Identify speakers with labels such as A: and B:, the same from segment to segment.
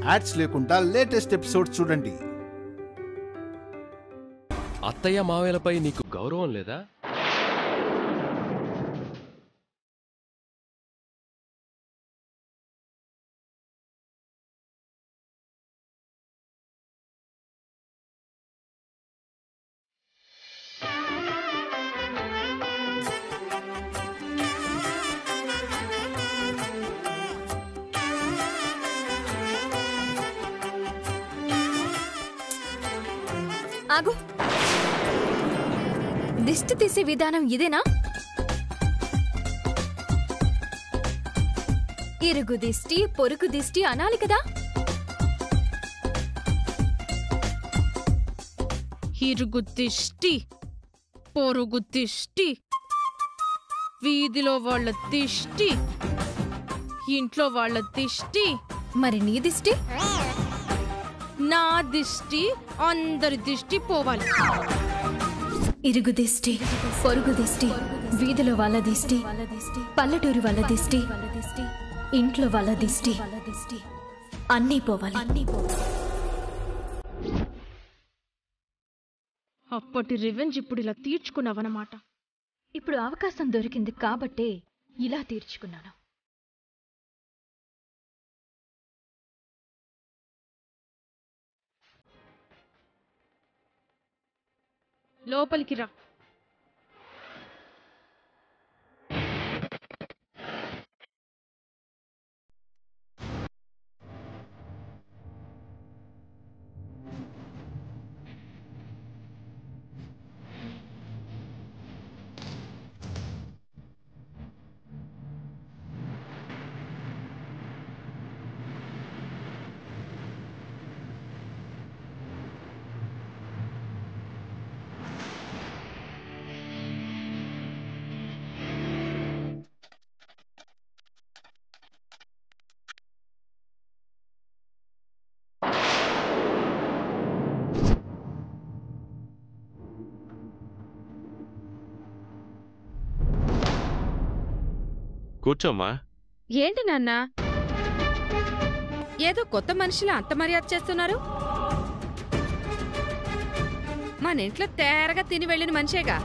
A: Ads లేకుండా latest episode చూడండి.
B: అత్తయ్య మావయ్యలపై నీకు గౌరవం లేదా?
C: ఆగు. దిష్టి తీసే విధానం ఇదేనా? ఇరుగు దిష్టి, పొరుగు దిష్టి అనాలి కదా.
D: ఇరుగు దిష్టి, పొరుగు దిష్టి, వీధిలో వాళ్ళ దిష్టి, ఇంట్లో వాళ్ళ దిష్టి.
C: మరి నీ దిష్టి?
D: నా దిష్టి, అందరి దిష్టి పోవాలి.
C: ఇరుగు దిష్టి, పొరుగు దిష్టి, వీధిలో వాళ్ళ దిష్టి, పల్లెటూరు వాళ్ళ దిష్టి, ఇంట్లో వాళ్ళ దిష్టి, అన్నీ పోవాలి.
D: అప్పటి రివెంజ్ ఇప్పుడు ఇలా తీర్చుకున్నావన్నమాట.
C: ఇప్పుడు అవకాశం దొరికింది కాబట్టే ఇలా తీర్చుకున్నాను.
D: లోపలికి రా.
B: కూర్చోమ్మా.
E: ఏంటి నాన్న, ఏదో కొత్త మనిషిలా అంత మర్యాద చేస్తున్నారు? మన ఇంట్లో తేరగా తిని వెళ్ళిన మనిషేగా.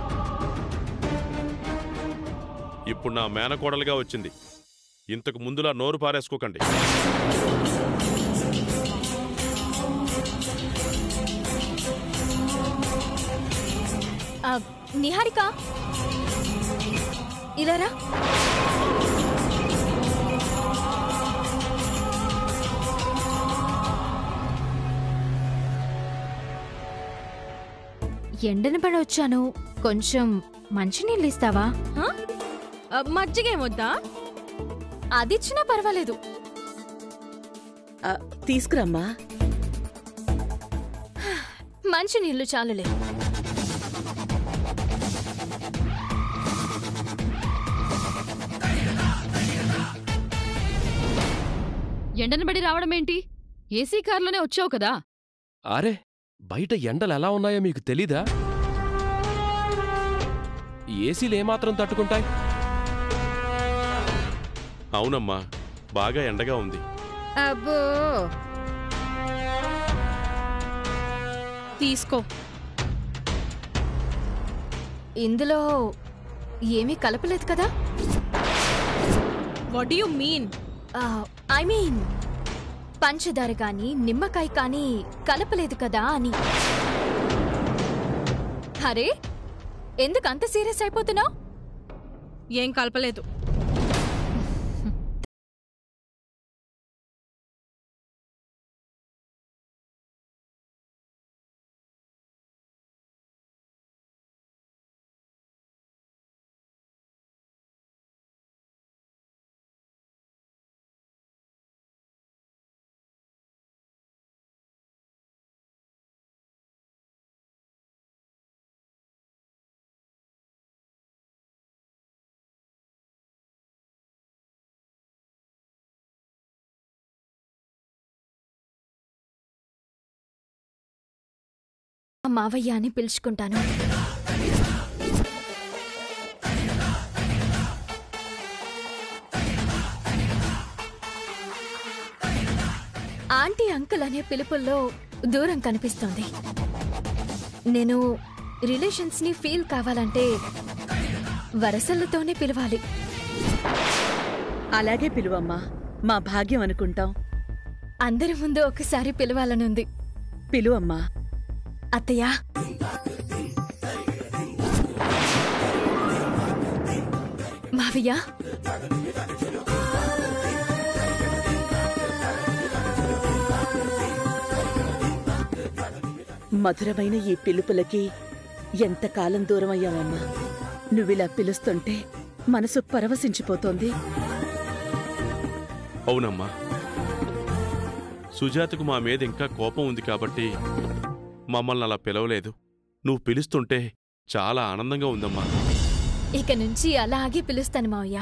F: ఇప్పుడు నా మేనకోడలుగా వచ్చింది. ఇంతకు ముందులా నోరు పారేసుకోకండి.
C: నిహారిక, ఇలారా. ఎండన పడి వచ్చాను, కొంచెం మంచినీళ్ళు ఇస్తావా?
D: మజ్జిగేమొద్దా?
C: అదిచ్చినా పర్వాలేదు.
G: తీసుకురమ్మా.
C: మంచినీళ్ళు చాలులే.
E: ఎండనబడి రావడమేంటి? ఏసీ కార్లోనే వచ్చావు కదా.
B: అరే, బయట ఎండలు ఎలా ఉన్నాయో మీకు తెలీదా? ఏసీలు ఏమాత్రం తట్టుకుంటాయి?
F: అవునమ్మా, బాగా ఎండగా ఉంది.
E: అబ్బో,
D: తీసుకో.
C: ఇందులో ఏమీ కలపలేదు కదా?
D: What do you mean?
C: I mean పంచదార కానీ నిమ్మకాయ కానీ కలపలేదు కదా అని. అరే, ఎందుకు అంత సీరియస్ అయిపోతున్నావు?
D: ఏం కలపలేదు.
C: మావయ్య అని పిలుచుకుంటాను. ఆంటీ అంకుల్ అనే పిలుపుల్లో దూరం కనిపిస్తోంది. నేను రిలేషన్స్ ని ఫీల్ కావాలంటే వరసలతోనే పిలవాలి.
G: అలాగే పిలువమ్మా, మా భాగ్యం అనుకుంటాం.
C: అందరి ముందు ఒకసారి పిలవాలనుంది.
G: పిలువమ్మా.
C: అత్తయ్య, మావయ్య,
G: మధురమైన ఈ పిలుపులకి ఎంతకాలం దూరం అయ్యావమ్మా. నువ్విలా పిలుస్తుంటే మనసు పరవశించిపోతోంది.
F: అవునమ్మా, సుజాతకు మా మీద ఇంకా కోపం ఉంది కాబట్టి మమ్మల్ని అలా పిలవలేదు. నువ్వు పిలుస్తుంటే చాలా ఆనందంగా ఉందమ్మా.
C: ఇక నుంచి అలాగే పిలుస్తాను మావయ్య.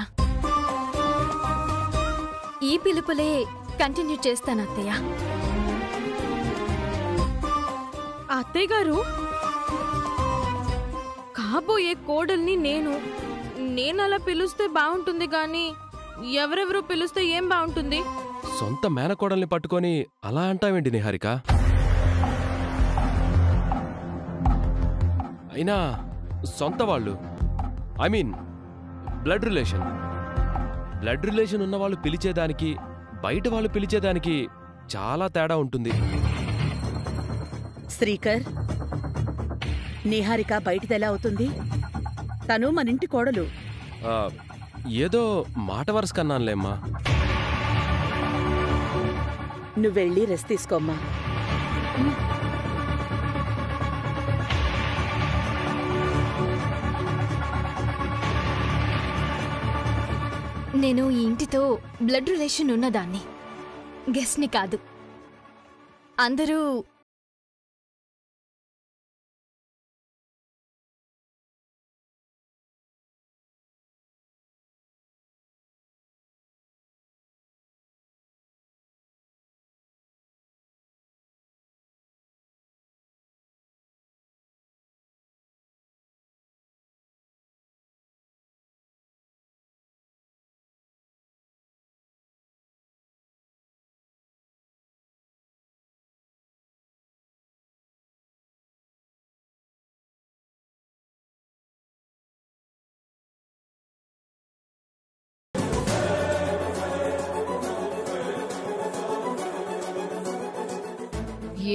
C: ఈ పిలుపులే కంటిన్యూ చేస్తాను అత్తయ్య.
D: అత్తయ్య గారు, కాబోయే కోడల్ని నేనలా పిలుస్తే బావుంటుంది గాని ఎవరెవరో పిలుస్తే ఏం బావుంటుంది?
B: సొంత మేనకోడల్ని పట్టుకొని అలా అంటావేంటి నిహారిక? అయినా సొంత వాళ్ళు, ఐ మీన్ బ్లడ్ రిలేషన్ ఉన్నవాళ్ళు పిలిచేదానికి బయట వాళ్ళు పిలిచేదానికి చాలా తేడా ఉంటుంది.
G: శ్రీకర్, నిహారిక బయటిదెలా అవుతుంది? తను మనింటి కోడలు.
B: ఆ, ఏదో మాట వరుస కన్నానులేమ్మా.
G: నువ్వెళ్ళి రెస్ట్ తీసుకోమ్మా.
C: నేను ఈ ఇంటితో బ్లడ్ రిలేషన్ ఉన్నదాన్ని, గెస్ట్ని కాదు. అందరూ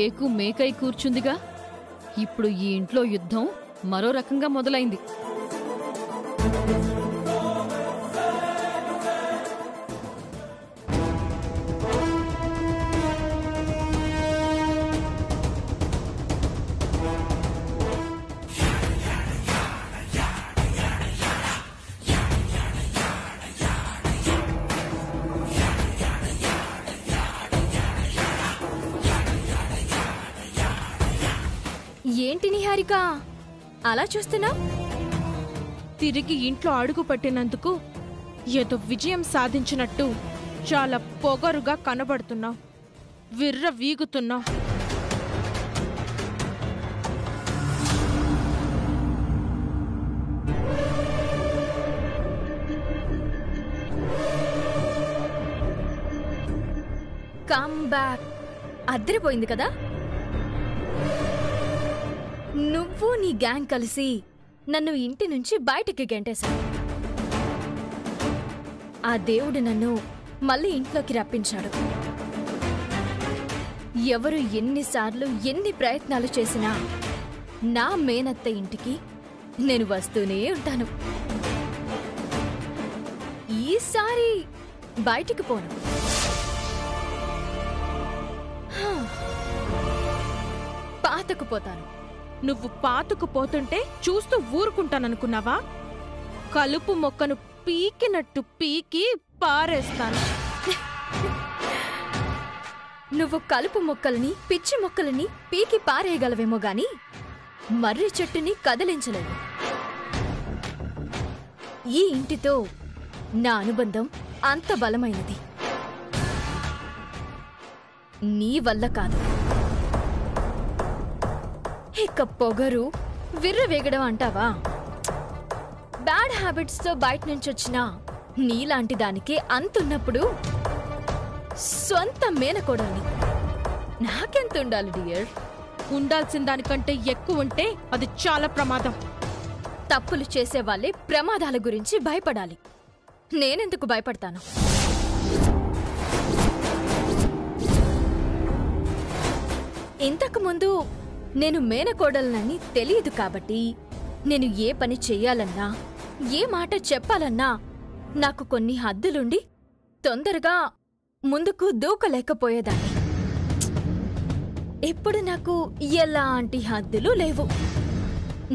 E: ఏకు మేకై కూర్చుందిగా. ఇప్పుడు ఈ ఇంట్లో యుద్ధం మరో రకంగా మొదలైంది.
C: ఏంటి నిహారిక అలా చూస్తున్నా?
D: తిరిగి ఇంట్లో అడుగు పెట్టినందుకు ఏదో విజయం సాధించినట్టు చాలా పొగరుగా కనబడుతున్నావు, విర్ర వీగుతున్నావు.
C: Come back. అద్దరిపోయింది కదా? నువ్వు నీ గ్యాంగ్ కలిసి నన్ను ఇంటి నుంచి బయటికి గెంటేశావు. ఆ దేవుడు నన్ను మళ్ళీ ఇంట్లోకి రప్పించాడు. ఎవరు ఎన్నిసార్లు ఎన్ని ప్రయత్నాలు చేసినా నా మేనత్త ఇంటికి నేను వస్తూనే ఉంటాను. ఈసారి బయటికి పోను. పాతకుపోతాను.
D: నువ్వు పాతుకుపోతుంటే చూస్తూ ఊరుకుంటాననుకున్నావా? కలుపు మొక్కను పీకినట్టు పీకి పారేస్తాను.
C: నువ్వు కలుపు మొక్కల్ని పిచ్చి మొక్కలని పీకి పారేయగలవేమో గాని మర్రి చెట్టుని కదిలించలేవు. ఈ ఇంటితో నా అనుబంధం అంత బలమైనది. నీ వల్ల కాదు. ఇక పొగరు విర్రవేగడం అంటావా? బ్యాడ్ హ్యాబిట్స్ తో బయట నుంచి వచ్చిన నీలాంటి దానికి అంతున్నప్పుడు సొంత మేనకోడల్ని నాకెంత ఉండాలి డియర్?
D: ఉండాల్సిన దానికంటే ఎక్కువ ఉంటే అది చాలా ప్రమాదం.
C: తప్పులు చేసే వాళ్ళే ప్రమాదాల గురించి భయపడాలి. నేనెందుకు భయపడతాను? ఇంతకు ముందు నేను మేనకోడలనని తెలియదు కాబట్టి నేను ఏ పని చెయ్యాలన్నా, ఏ మాట చెప్పాలన్నా నాకు కొన్ని హద్దులుండి తొందరగా ముందుకు దూకలేకపోయేదాన్ని. ఇప్పుడు నాకు ఎలాంటి హద్దులు లేవు.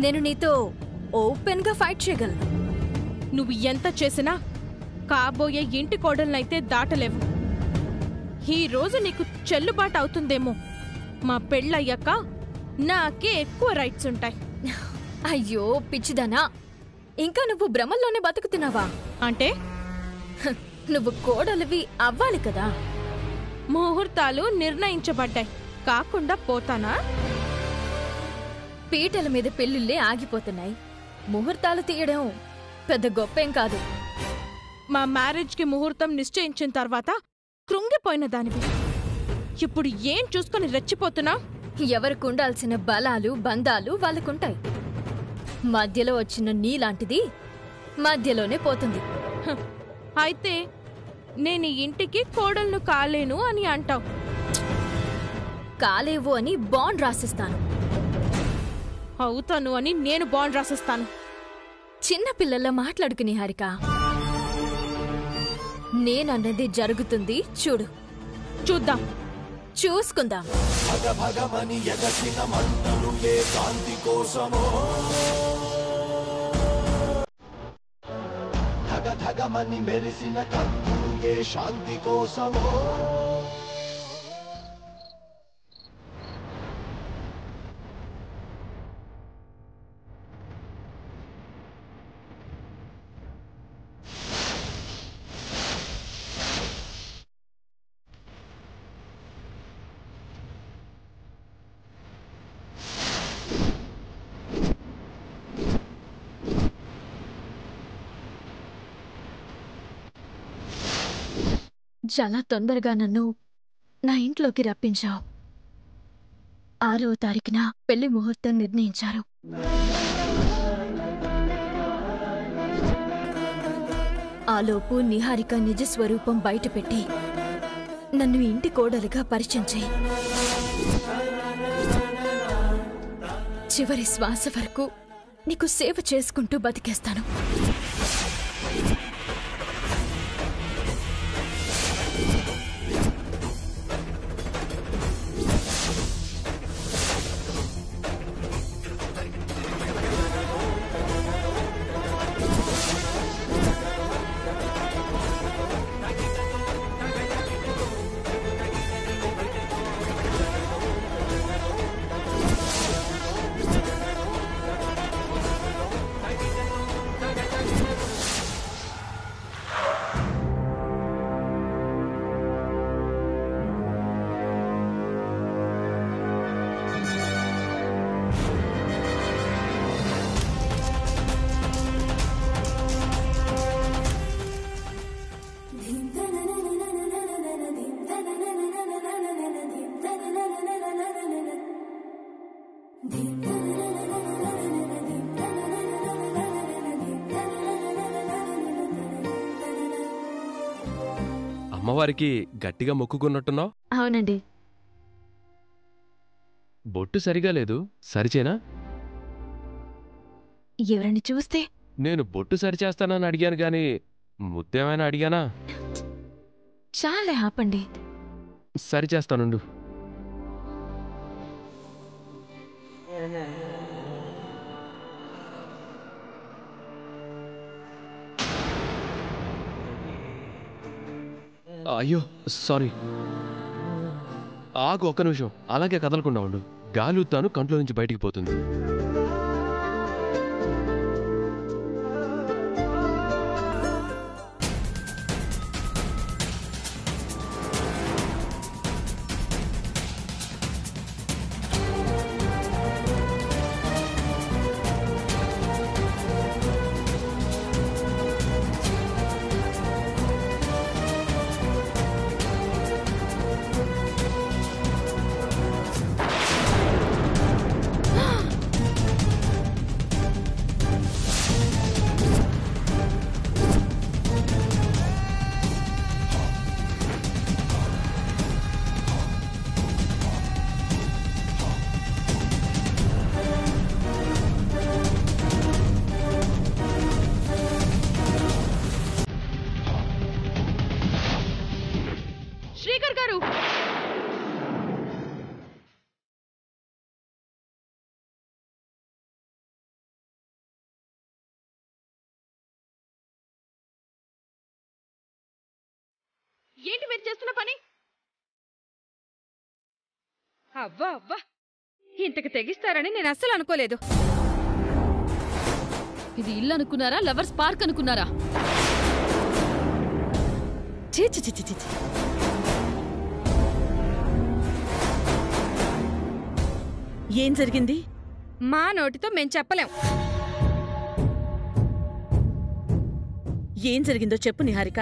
C: నేను నీతో ఓపెన్గా ఫైట్ చేయగలను.
D: నువ్వు ఎంత చేసినా కాబోయే ఇంటి కోడలనైతే దాటలేవు. ఈ రోజు నీకు చెల్లుబాటు అవుతుందేమో, మా పెళ్ళయ్యాక నాకే ఎక్కువ రైట్స్ ఉంటాయి.
C: అయ్యో పిచ్చిదానా, ఇంకా నువ్వు భ్రమల్లోనే బతుకుతున్నావా?
D: అంటే
C: నువ్వు కోడలివి అవ్వాలి కదా.
D: ముహూర్తాలు నిర్ణయించబడ్డాయి, కాకుండా పోతానా?
C: పీటల మీద పెళ్ళిళ్ళే ఆగిపోతున్నాయి. ముహూర్తాలు తీయడం పెద్ద గొప్పేం కాదు.
D: మా మ్యారేజ్కి ముహూర్తం నిశ్చయించిన తర్వాత కృంగిపోయిన దానివి. ఇప్పుడు ఏం చూసుకొని రెచ్చిపోతున్నా?
C: ఎవరికి ఉండాల్సిన బలాలు బంధాలు వాళ్ళకుంటాయి. మధ్యలో వచ్చిన నీలాంటిది మధ్యలోనే పోతుంది.
D: అయితే నేను ఈ ఇంటికి కోడలను కాలేను అని అంటావు.
C: కాలేవు అని బాండ్ రాసిస్తాను.
D: అవుతాను అని నేను బాండ్ రాసిస్తాను.
C: చిన్నపిల్లల్లా మాట్లాడుకు నిహారిక. నేనన్నది జరుగుతుంది చూడు.
D: చూద్దాం,
C: చూసుకుందాం.
H: ధగధగమని మెరిసిన కత్తులు ఏ శాంతి కోసమో.
C: చాలా తొందరగా నన్ను నా ఇంట్లోకి రప్పించావు. 6వ తారీఖున పెళ్లి ముహూర్తం నిర్ణయించారు. ఆలోపు నిహారిక నిజస్వరూపం బయటపెట్టి నన్ను ఇంటి కోడలుగా పరిచయం చేయి. చివరి శ్వాస వరకు నీకు సేవ చేసుకుంటూ బతికేస్తాను.
B: అమ్మవారికి గట్టిగా మొక్కుకున్నట్టున్నావు.
C: అవునండి.
B: బొట్టు సరిగా లేదు, సరిచేనా?
C: ఎవరిని చూస్తే
B: నేను బొట్టు సరిచేస్తానని అడిగాను గాని ముత్తేమైనా అడిగానా?
C: చాలా ఆపండి.
B: సరిచేస్తానుండు. అయ్యో సారీ. ఆగు ఒక్క నిమిషం, అలాగే కదలకుండా ఉండు. గాలి ఊతాను, కంట్లో నుంచి బయటికి పోతుంది.
D: ఏంటి మీరు చేస్తున్న పని?
E: అవ్వా అవ్వా, ఇంతకు తెగిస్తారని నేను అస్సలు అనుకోలేదు. ఇది ఇల్లు అనుకున్నారా, లవర్స్ పార్క్ అనుకున్నారా? చీ చీ చీ చీ.
G: ఏం జరిగింది?
E: మా నోటితో మేం చెప్పలేం.
G: ఏం జరిగిందో చెప్పు నిహారిక.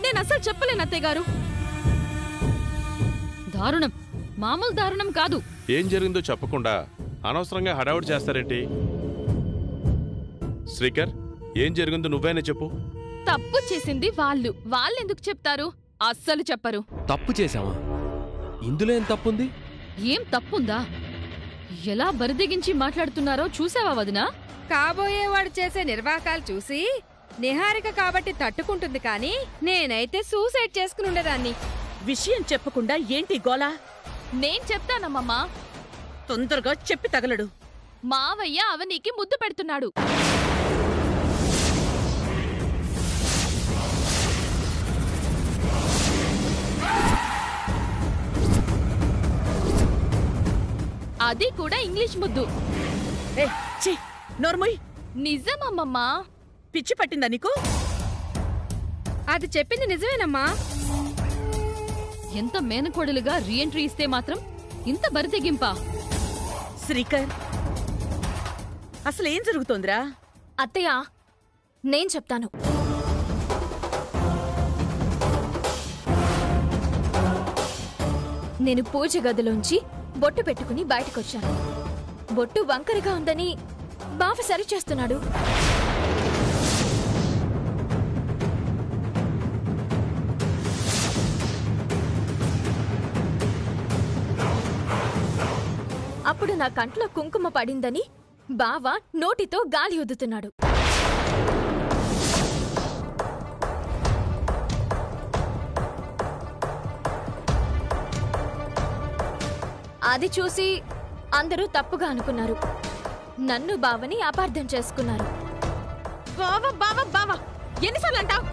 D: నేను అసలు చెప్పలేను అత్తయ్య గారు.
E: దారుణం, మామూలు దారుణం కాదు.
F: ఏం జరిగిందో చెప్పకుండా అనవసరంగా హడావుడి చేస్తారేంటి? శ్రీకర్, ఏం జరిగిందో నువ్వేనే చెప్పు.
E: తప్పు చేసింది వాళ్ళెందుకు చెప్తారు? అస్సలు చెప్పరు.
B: తప్పు చేశావా? ఇందులో ఏం తప్పుంది?
E: ఏం తప్పుందా? ఎలా బరిదెగించి మాట్లాడుతున్నారో చూసావా వదినా? కాబోయేవాడు చేసే నిర్వాకాలు చూసి నిహారిక కాబట్టి తట్టుకుంటుంది, కానీ నేనైతే సూసైడ్ చేసుకుని ఉండేదాన్ని.
G: విషయం చెప్పకుండా ఏంటి గోలా?
E: నేను చెప్తానమ్మమ్మా.
G: తొందరగా చెప్పి తగలడు.
E: మావయ్య అవనీకి ముద్దు పెడుతున్నాడు. అది కూడా ఇంగ్లీష్ ముద్దు.
G: ఏ ఛీ, నోర్ముయ్.
E: నిజమమ్మమ్మా.
G: పిచ్చి పట్టిందా నీకు?
E: అది చెప్పింది నిజమేనమ్మా. ఎంత మేనకోడలుగా రీఎంట్రీ ఇస్తే మాత్రం ఇంత బరితెగింపా?
G: శ్రీకర్, అసలేం జరుగుతోందిరా?
C: అత్తయ్య, నేను చెప్తాను. నేను పూజ గదిలోంచి బొట్టు పెట్టుకుని బయటకొచ్చాను. బొట్టు వంకరగా ఉందని బావ సరిచేస్తున్నాడు. అప్పుడు నా కంట్లో కుంకుమ పడిందని బావ నోటితో గాలి ఊదుతున్నాడు. అది చూసి అందరూ తప్పుగా అనుకున్నారు. నన్ను బావని అపార్థం చేసుకున్నారు.
D: ఎన్నిసార్లు అంటావు?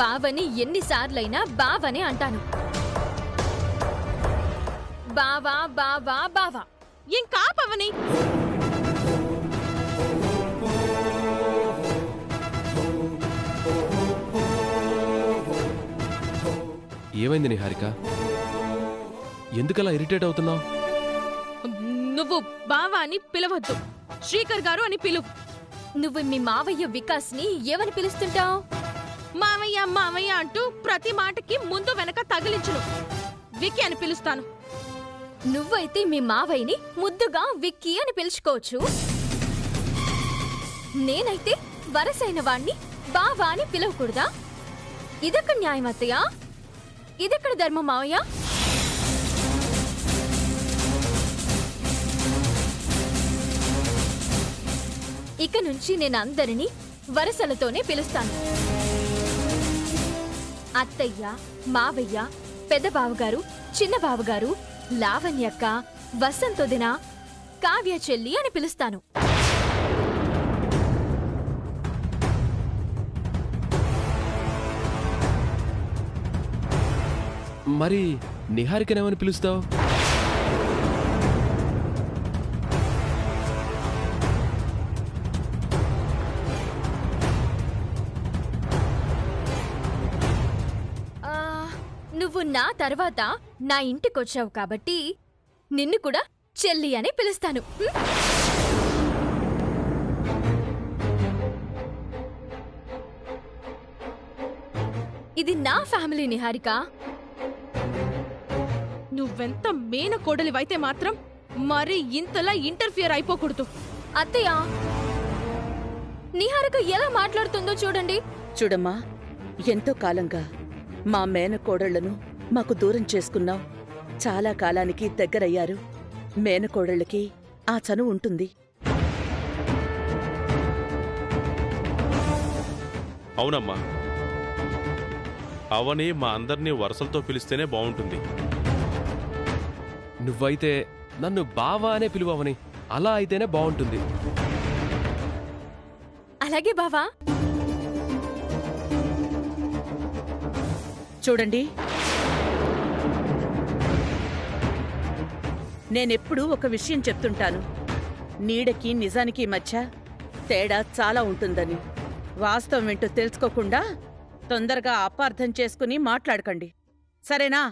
C: బావని ఎన్నిసార్లైనా బావనే అంటాను. బావా బావా బావా.
D: ఇంకా పవని.
B: ఏమైంది నిహారిక? ఎందుకలా ఇరిటేట్ అవుతున్నావు?
D: నువ్వు బావా అని పిలవద్దు, శ్రీకర్ గారు అని పిలువు.
C: నువ్వు మీ మావయ్య వికాస్ ని ఏమని పిలుస్తుంటావు?
D: మావయ్య మావయ్య అంటూ ప్రతి మాటకి ముందు వెనక తగిలించును. విక్కీ అని పిలుస్తాను.
C: నువ్వైతే మీ మావయ్యని ముద్దుగా విక్కీ అని పిలుచుకోవచ్చు. నేనైతే వరసైన వాణ్ణి బావా అని పిలవకూడదా? ఇదెక్కడ న్యాయం అత్తయ్య? ఇదెక్కడ ధర్మం మావయ్య? ఇక నుంచి నేను అందరినీ వరసలతోనే పిలుస్తాను. అత్తయ్య, మావయ్య, పెద్ద బావగారు, చిన్న బావగారు, లావణ్యక్క, వసంతొదిన, కావ్య చెల్లి అని పిలుస్తాను.
B: మరి నిహారికనేమని పిలుస్తావు?
C: నువ్వు నా తర్వాత నా ఇంటికొచ్చావు కాబట్టి నిన్ను కూడా చెల్లి అని పిలుస్తాను. ఇది నా ఫ్యామిలీ నిహారిక.
D: నువ్వెంత మేన కోడలివైతే మాత్రం మరి ఇంతలా ఇంటర్ఫియర్ అయిపోకూడదు.
C: అత్తయ్య, నిహారిక ఎలా మాట్లాడుతుందో చూడండి.
G: చూడమ్మా, ఎంతో కాలంగా మా మేనకోడళ్లను మాకు దూరం చేసుకున్నాం. చాలా కాలానికి దగ్గరయ్యారు. మేనకోడళ్ళకి ఆ చనువు ఉంటుంది.
F: అవునమ్మా, అవని మా అందరినీ వరుసలతో పిలిస్తేనే బావుంటుంది.
B: నువ్వైతే నన్ను బావా అనే పిలువవని, అలా అయితేనే బావుంటుంది.
C: అలాగే బావా.
G: చూడండి, నేనెప్పుడూ ఒక విషయం చెప్తుంటాను. నీడకి నిజానికి మధ్య తేడా చాలా ఉంటుందని. వాస్తవం ఏంటో తెలుసుకోకుండా తొందరగా అపార్థం చేసుకుని మాట్లాడకండి, సరేనా?